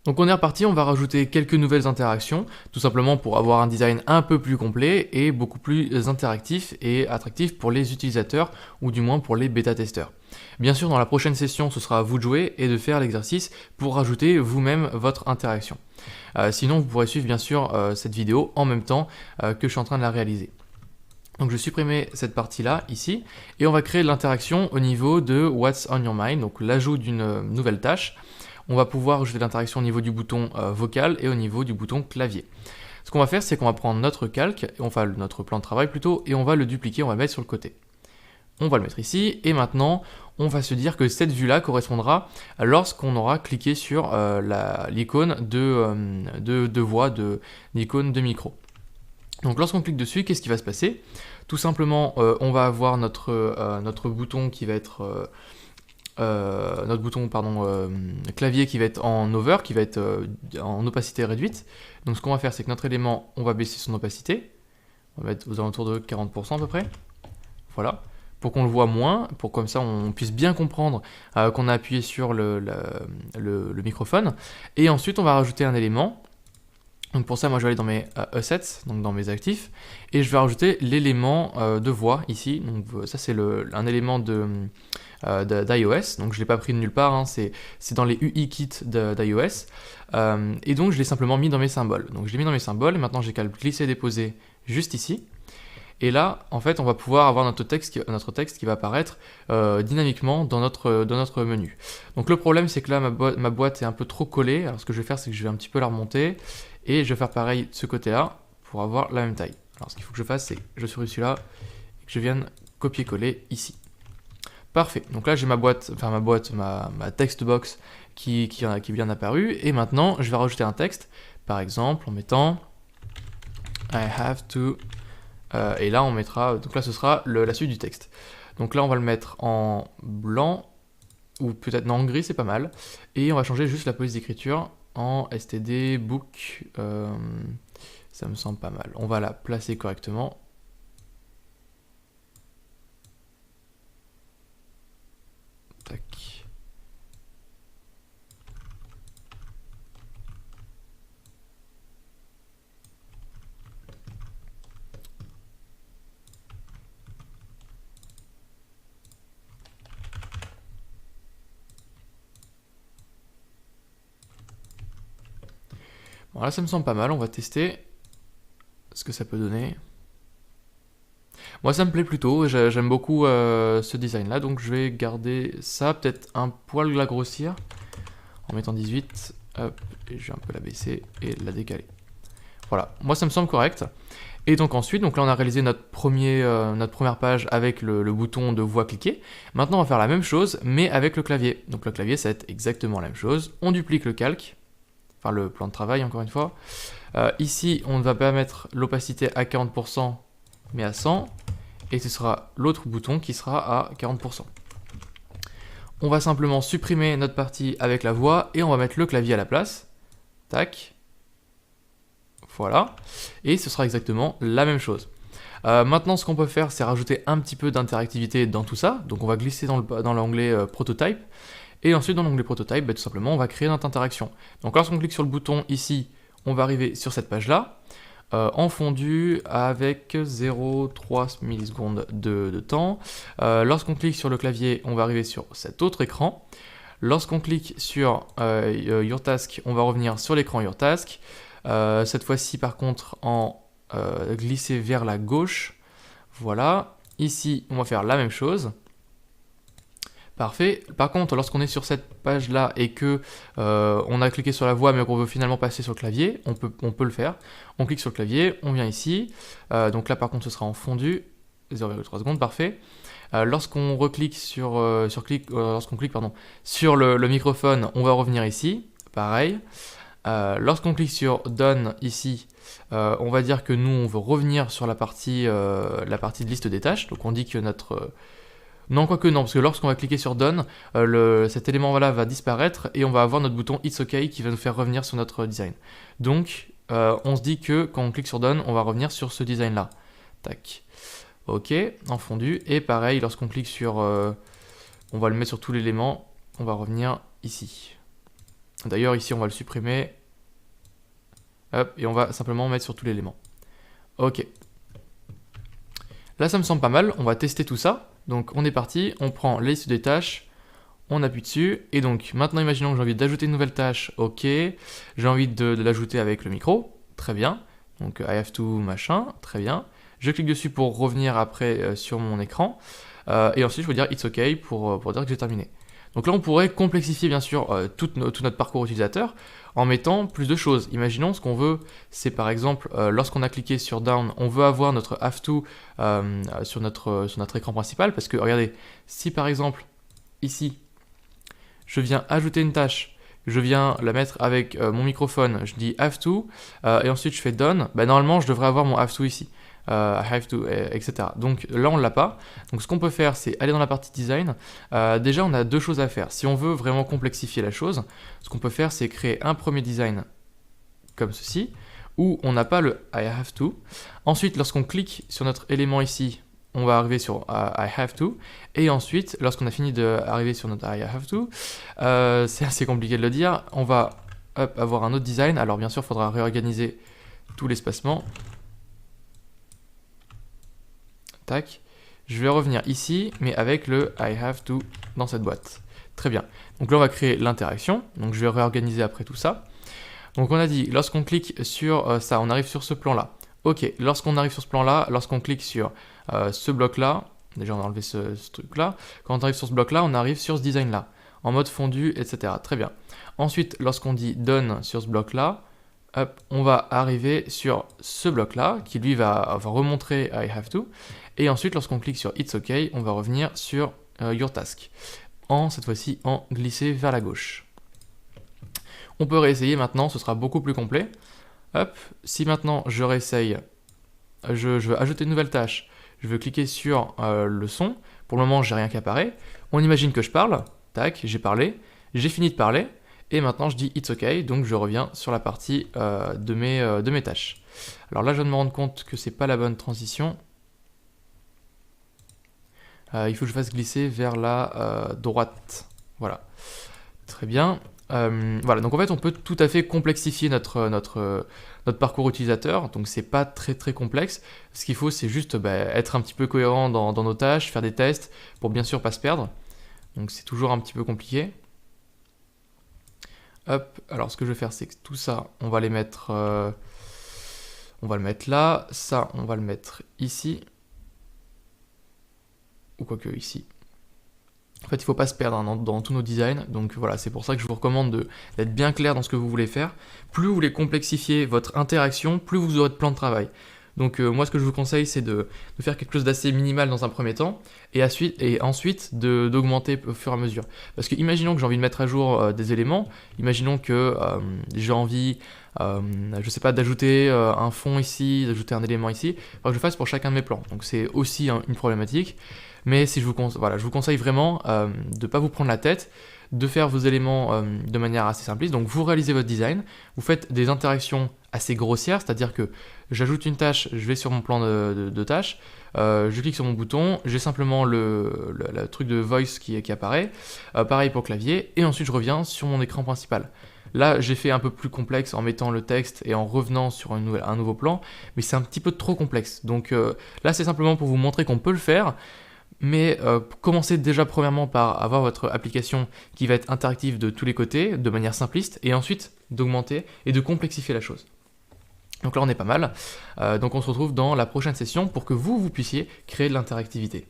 Donc on est reparti, on va rajouter quelques nouvelles interactions, tout simplement pour avoir un design un peu plus complet et beaucoup plus interactif et attractif pour les utilisateurs, ou du moins pour les bêta-testeurs. Bien sûr, dans la prochaine session, ce sera à vous de jouer et de faire l'exercice pour rajouter vous-même votre interaction. Sinon, vous pourrez suivre bien sûr cette vidéo en même temps que je suis en train de la réaliser. Donc je vais supprimer cette partie-là, ici, et on va créer l'interaction au niveau de What's on your mind, donc l'ajout d'une nouvelle tâche. On va pouvoir ajouter l'interaction au niveau du bouton vocal et au niveau du bouton clavier. Ce qu'on va faire, c'est qu'on va prendre notre calque, enfin notre plan de travail plutôt, et on va le dupliquer, on va le mettre sur le côté. On va le mettre ici, et maintenant, on va se dire que cette vue-là correspondra lorsqu'on aura cliqué sur l'icône de voix, l'icône de micro. Donc lorsqu'on clique dessus, qu'est-ce qui va se passer? Tout simplement, on va avoir notre bouton qui va être... clavier qui va être en over, qui va être en opacité réduite. Donc ce qu'on va faire, c'est que notre élément, on va baisser son opacité. On va mettre aux alentours de 40% à peu près. Voilà. Pour qu'on le voit moins, pour comme ça on puisse bien comprendre qu'on a appuyé sur le microphone. Et ensuite, on va rajouter un élément. Donc pour ça, moi je vais aller dans mes assets, donc dans mes actifs, et je vais rajouter l'élément de voix ici. Donc ça c'est un élément d'iOS, donc je ne l'ai pas pris de nulle part, hein, c'est dans les UI kits d'iOS, et donc je l'ai simplement mis dans mes symboles. Donc je l'ai mis dans mes symboles, et maintenant j'ai qu'à le glisser et déposer juste ici. Et là, en fait, on va pouvoir avoir notre texte qui va apparaître dynamiquement dans notre menu. Donc le problème, c'est que là, ma boîte est un peu trop collée. Alors ce que je vais faire, c'est que je vais un petit peu la remonter. Et je vais faire pareil de ce côté-là pour avoir la même taille. Alors ce qu'il faut que je fasse, c'est que je suis celui-là et que je vienne copier-coller ici. Parfait. Donc là, j'ai ma text box qui est bien apparue. Et maintenant, je vais rajouter un texte. Par exemple, en mettant I have to... et là, on mettra... Donc là, ce sera la suite du texte. Donc là, on va le mettre en blanc, ou peut-être non, en gris, c'est pas mal. Et on va changer juste la police d'écriture en std book. Ça me semble pas mal. On va la placer correctement. Tac. Bon, là ça me semble pas mal, on va tester ce que ça peut donner. Moi ça me plaît plutôt, j'aime beaucoup ce design là, donc je vais garder ça, peut-être un poil la grossir en mettant 18, hop, et je vais un peu la baisser et la décaler. Voilà, moi ça me semble correct. Et donc ensuite, donc là on a réalisé notre première page avec le bouton de voix cliquer. Maintenant on va faire la même chose, mais avec le clavier. Donc le clavier ça va être exactement la même chose, on duplique le calque, enfin le plan de travail encore une fois. Ici, on ne va pas mettre l'opacité à 40%, mais à 100. Et ce sera l'autre bouton qui sera à 40%. On va simplement supprimer notre partie avec la voix et on va mettre le clavier à la place. Tac. Voilà. Et ce sera exactement la même chose. Maintenant, ce qu'on peut faire, c'est rajouter un petit peu d'interactivité dans tout ça. Donc on va glisser dans l'onglet Prototype. Et ensuite, dans l'onglet Prototype, tout simplement, on va créer notre interaction. Donc lorsqu'on clique sur le bouton ici, on va arriver sur cette page-là, en fondu avec 0,3 millisecondes de temps. Lorsqu'on clique sur le clavier, on va arriver sur cet autre écran. Lorsqu'on clique sur Your Task, on va revenir sur l'écran Your Task. Cette fois-ci, par contre, en glisser vers la gauche. Voilà. Ici, on va faire la même chose. Parfait. Par contre, lorsqu'on est sur cette page-là et que on a cliqué sur la voix mais qu'on veut finalement passer sur le clavier, on peut le faire. On clique sur le clavier, on vient ici. Donc là, par contre, ce sera en fondu. 0,3 secondes, parfait. Lorsqu'on reclique lorsqu'on clique sur le microphone, on va revenir ici. Pareil. Lorsqu'on clique sur Done ici, on va dire que nous, on veut revenir sur la partie de liste des tâches. Donc on dit que notre... Non, quoique non, parce que lorsqu'on va cliquer sur Done, cet élément-là va disparaître et on va avoir notre bouton It's OK qui va nous faire revenir sur notre design. Donc, on se dit que quand on clique sur Done, on va revenir sur ce design-là. Tac. OK, en fondu. Et pareil, lorsqu'on clique sur... on va le mettre sur tout l'élément, on va revenir ici. D'ailleurs, ici, on va le supprimer. Hop, et on va simplement mettre sur tout l'élément. Ok. Là, ça me semble pas mal. On va tester tout ça. Donc, on est parti. On prend la liste des tâches. On appuie dessus. Et donc, maintenant, imaginons que j'ai envie d'ajouter une nouvelle tâche. Ok. J'ai envie de l'ajouter avec le micro. Très bien. Donc, I have to, machin. Très bien. Je clique dessus pour revenir après sur mon écran. Et ensuite, je vais dire It's OK pour dire que j'ai terminé. Donc là, on pourrait complexifier bien sûr tout notre parcours utilisateur en mettant plus de choses. Imaginons ce qu'on veut, c'est par exemple, lorsqu'on a cliqué sur Down, on veut avoir notre have to sur notre écran principal, parce que regardez, si par exemple, ici, je viens ajouter une tâche, je viens la mettre avec mon microphone, je dis have to, et ensuite je fais done, bah, normalement je devrais avoir mon have to ici. I have to, etc. Donc là, on ne l'a pas. Donc ce qu'on peut faire, c'est aller dans la partie design. Déjà, on a deux choses à faire. Si on veut vraiment complexifier la chose, ce qu'on peut faire, c'est créer un premier design comme ceci, où on n'a pas le I have to. Ensuite, lorsqu'on clique sur notre élément ici, on va arriver sur I have to. Et ensuite, lorsqu'on a fini d'arriver sur notre I have to, c'est assez compliqué de le dire, on va avoir un autre design. Alors bien sûr, il faudra réorganiser tout l'espacement. Tac. Je vais revenir ici, mais avec le I have to dans cette boîte. Très bien. Donc là, on va créer l'interaction. Donc je vais réorganiser après tout ça. Donc on a dit, lorsqu'on clique sur ça, on arrive sur ce plan-là. Ok, lorsqu'on arrive sur ce plan-là, lorsqu'on clique sur ce bloc-là, déjà on a enlevé ce truc-là, quand on arrive sur ce bloc-là, on arrive sur ce design-là, en mode fondu, etc. Très bien. Ensuite, lorsqu'on dit done sur ce bloc-là, hop, on va arriver sur ce bloc-là, qui lui va remontrer I have to. Et ensuite, lorsqu'on clique sur It's OK, on va revenir sur Your Task, cette fois-ci en glisser vers la gauche. On peut réessayer maintenant, ce sera beaucoup plus complet. Hop, si maintenant je réessaye, je veux ajouter une nouvelle tâche, je veux cliquer sur le son, pour le moment j'ai rien qui apparaît, on imagine que je parle, tac, j'ai parlé, j'ai fini de parler, et maintenant je dis It's OK, donc je reviens sur la partie de mes tâches. Alors là je viens de me rendre compte que c'est pas la bonne transition. Il faut que je fasse glisser vers la droite. Voilà. Très bien. Voilà, donc en fait on peut tout à fait complexifier notre parcours utilisateur, donc c'est pas très complexe. Ce qu'il faut, c'est juste être un petit peu cohérent dans nos tâches, faire des tests pour bien sûr pas se perdre. Donc c'est toujours un petit peu compliqué. Hop, alors ce que je vais faire, c'est que tout ça, on va les mettre, on va le mettre là, ça on va le mettre ici. Ou quoique ici. En fait, il ne faut pas se perdre dans tous nos designs. Donc voilà, c'est pour ça que je vous recommande d'être bien clair dans ce que vous voulez faire. Plus vous voulez complexifier votre interaction, plus vous aurez de plan de travail. Donc moi, ce que je vous conseille, c'est de faire quelque chose d'assez minimal dans un premier temps, et ensuite d'augmenter au fur et à mesure. Parce que imaginons que j'ai envie de mettre à jour des éléments, imaginons que j'ai envie, je sais pas, d'ajouter un fond ici, d'ajouter un élément ici, il faut que je le fasse pour chacun de mes plans. Donc c'est aussi une problématique. Mais si je vous conseille vraiment de ne pas vous prendre la tête, de faire vos éléments de manière assez simpliste. Donc vous réalisez votre design, vous faites des interactions assez grossières, c'est-à-dire que j'ajoute une tâche, je vais sur mon plan de tâche, je clique sur mon bouton, j'ai simplement le truc de voice qui apparaît, pareil pour clavier, et ensuite je reviens sur mon écran principal. Là, j'ai fait un peu plus complexe en mettant le texte et en revenant sur un nouveau plan, mais c'est un petit peu trop complexe. Donc là, c'est simplement pour vous montrer qu'on peut le faire. Mais commencez déjà premièrement par avoir votre application qui va être interactive de tous les côtés, de manière simpliste, et ensuite d'augmenter et de complexifier la chose. Donc là on est pas mal, donc on se retrouve dans la prochaine session pour que vous puissiez créer de l'interactivité.